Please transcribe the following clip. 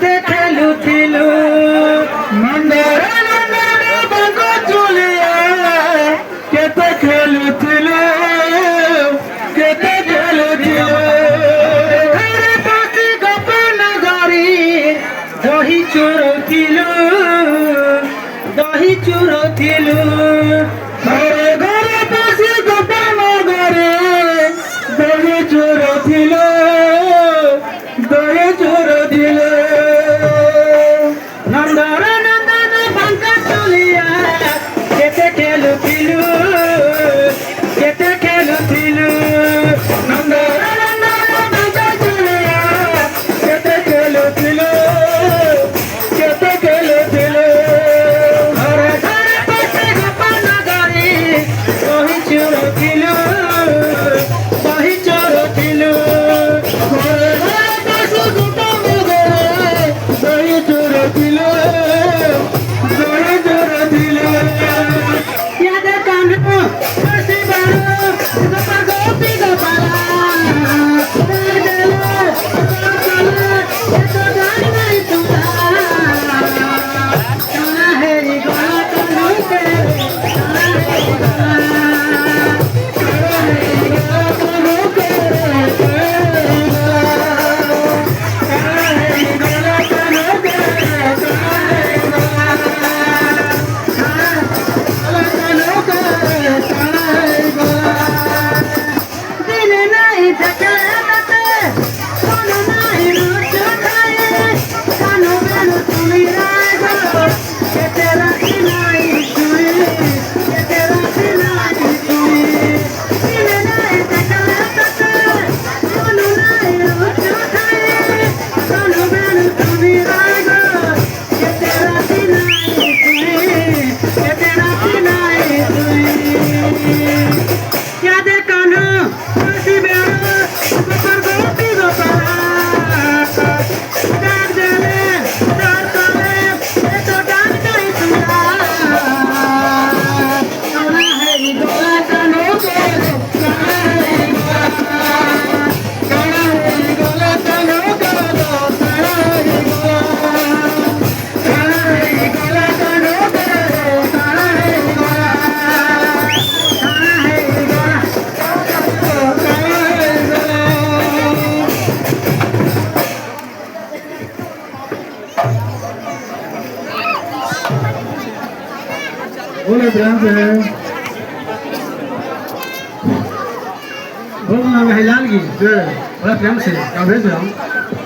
দেখেলুথিলু মন্দার নন্দন বাগ চলিয়া কেতে খেলুথিলু কেতে খেলুথিলু ঘরে বসি গোপন গরি দহি চুরুথিলু ঘরে ঘরে বসি গোপন গরি দহি চুরুথিলু নন্দর নন্দন বাগ চলিয়া কেতে খেলুথিলু নন্দর নন্দন বাগ চলিয়া কেতে খেলুথিলু ঘরে ঘরে বসে গোপন গরি দহি চুরুথিলু ঘরে ঘরে বসে গোপন গরি দহি চুরুথিলু ইয়াদে কানু বসি বারো গোপাল গোপী গোপালা এতো গান নাই তোমরা কানা হেরি গলা কানু কে কানা হেরি গলা কানু কে बोले ध्यान से बोल ना भाई लाल की बड़ा प्रेम से क्या भेज रहा हूँ